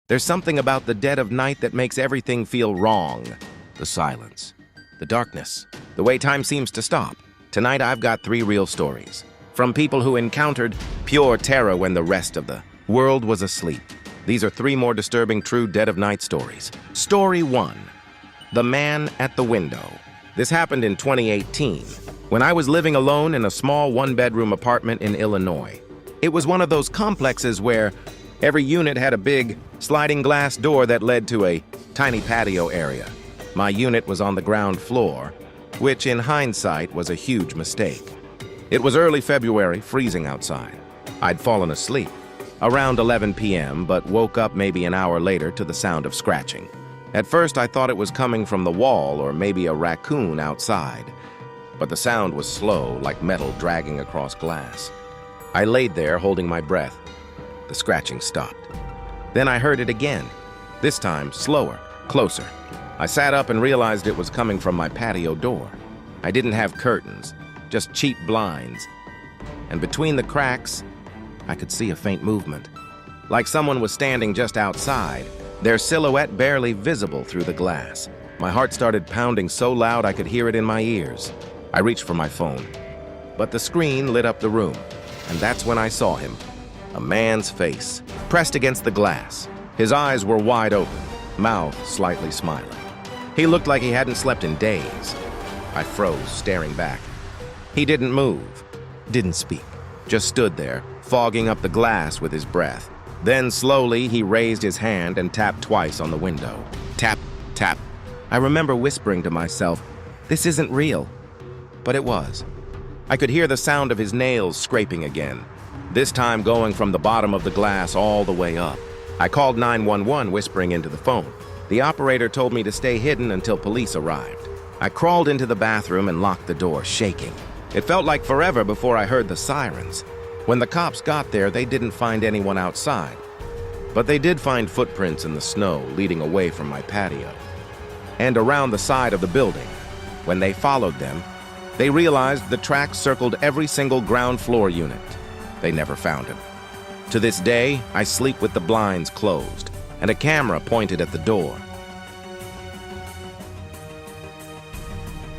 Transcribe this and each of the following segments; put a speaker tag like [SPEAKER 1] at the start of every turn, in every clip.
[SPEAKER 1] There's something about the dead of night that makes everything feel wrong. The silence, the darkness, the way time seems to stop. Tonight I've got 3 real stories. From people who encountered pure terror when the rest of the world was asleep. These are 3 more disturbing true dead of night stories. Story 1. The Man at the Window. This happened in 2018, when I was living alone in a small 1-bedroom apartment in Illinois. It was one of those complexes where every unit had a big sliding glass door that led to a tiny patio area. My unit was on the ground floor, which in hindsight was a huge mistake. It was early February, freezing outside. I'd fallen asleep around 11 p.m., but woke up maybe an hour later to the sound of scratching. At first, I thought it was coming from the wall or maybe a raccoon outside, but the sound was slow, like metal dragging across glass. I laid there, holding my breath. The scratching stopped. Then I heard it again, this time slower, closer. I sat up and realized it was coming from my patio door. I didn't have curtains, just cheap blinds. And between the cracks, I could see a faint movement, like someone was standing just outside, their silhouette barely visible through the glass. My heart started pounding so loud I could hear it in my ears. I reached for my phone, but the screen lit up the room, and that's when I saw him. A man's face, pressed against the glass. His eyes were wide open, mouth slightly smiling. He looked like he hadn't slept in days. I froze, staring back. He didn't move, didn't speak, just stood there, fogging up the glass with his breath. Then slowly he raised his hand and tapped twice on the window. Tap, tap. I remember whispering to myself, "This isn't real." But it was. I could hear the sound of his nails scraping again, this time going from the bottom of the glass all the way up. I called 911, whispering into the phone. The operator told me to stay hidden until police arrived. I crawled into the bathroom and locked the door, shaking. It felt like forever before I heard the sirens. When the cops got there, they didn't find anyone outside, but they did find footprints in the snow leading away from my patio and around the side of the building. When they followed them, they realized the tracks circled every single ground floor unit. They never found him. To this day, I sleep with the blinds closed and a camera pointed at the door.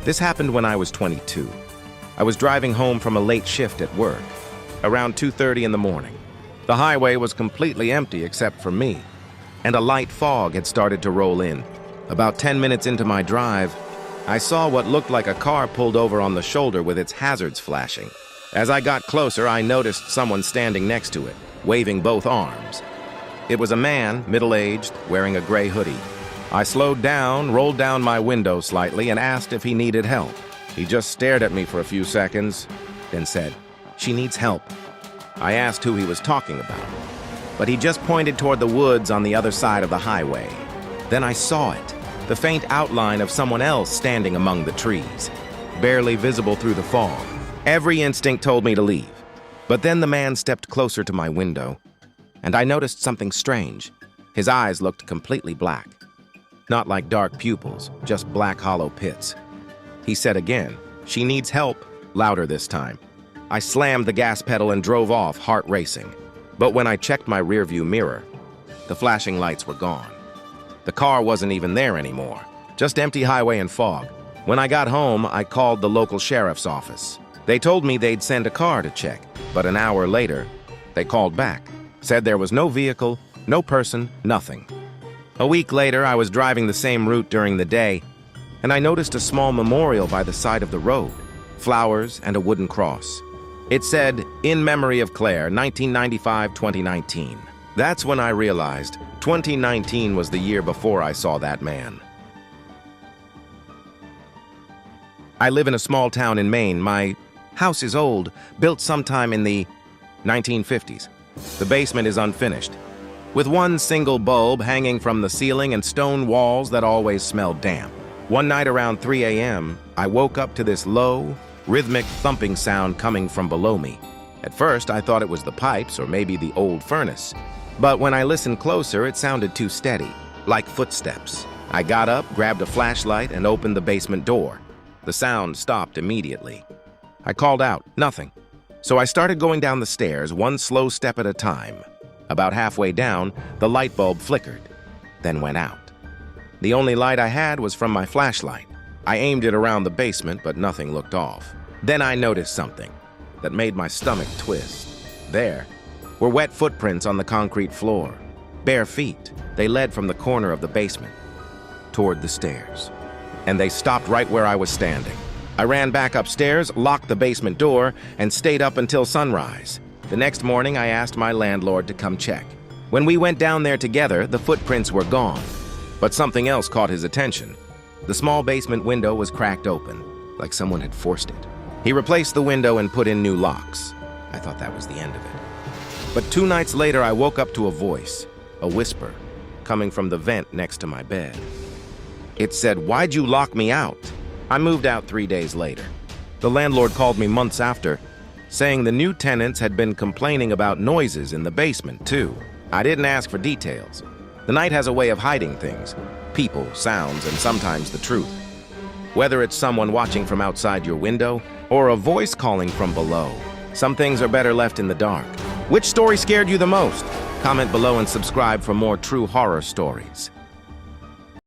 [SPEAKER 1] This happened when I was 22. I was driving home from a late shift at work, around 2:30 in the morning. The highway was completely empty except for me, and a light fog had started to roll in. About 10 minutes into my drive, I saw what looked like a car pulled over on the shoulder with its hazards flashing. As I got closer, I noticed someone standing next to it, waving both arms. It was a man, middle-aged, wearing a gray hoodie. I slowed down, rolled down my window slightly, and asked if he needed help. He just stared at me for a few seconds, then said, "She needs help." I asked who he was talking about, but he just pointed toward the woods on the other side of the highway. Then I saw it, the faint outline of someone else standing among the trees, barely visible through the fog. Every instinct told me to leave, but then the man stepped closer to my window, and I noticed something strange. His eyes looked completely black. Not like dark pupils, just black hollow pits. He said again, "She needs help," louder this time. I slammed the gas pedal and drove off, heart racing. But when I checked my rearview mirror, the flashing lights were gone. The car wasn't even there anymore, just empty highway and fog. When I got home, I called the local sheriff's office. They told me they'd send a car to check, but an hour later, they called back, said there was no vehicle, no person, nothing. A week later, I was driving the same route during the day, and I noticed a small memorial by the side of the road, flowers and a wooden cross. It said, "In memory of Claire, 1995-2019. That's when I realized 2019 was the year before I saw that man. I live in a small town in Maine. My house is old, built sometime in the 1950s. The basement is unfinished, with one single bulb hanging from the ceiling and stone walls that always smell damp. One night around 3 a.m., I woke up to this low, rhythmic thumping sound coming from below me. At first, I thought it was the pipes or maybe the old furnace. But when I listened closer, it sounded too steady, like footsteps. I got up, grabbed a flashlight, and opened the basement door. The sound stopped immediately. I called out, nothing. So I started going down the stairs, one slow step at a time. About halfway down, the light bulb flickered, then went out. The only light I had was from my flashlight. I aimed it around the basement, but nothing looked off. Then I noticed something that made my stomach twist. There were wet footprints on the concrete floor. Bare feet. They led from the corner of the basement toward the stairs. And they stopped right where I was standing. I ran back upstairs, locked the basement door, and stayed up until sunrise. The next morning, I asked my landlord to come check. When we went down there together, the footprints were gone. But something else caught his attention. The small basement window was cracked open, like someone had forced it. He replaced the window and put in new locks. I thought that was the end of it. But 2 nights later, I woke up to a voice, a whisper, coming from the vent next to my bed. It said, "Why'd you lock me out?" I moved out 3 days later. The landlord called me months after, saying the new tenants had been complaining about noises in the basement, too. I didn't ask for details. The night has a way of hiding things, people, sounds, and sometimes the truth. Whether it's someone watching from outside your window or a voice calling from below, some things are better left in the dark. Which story scared you the most? Comment below and subscribe for more true horror stories.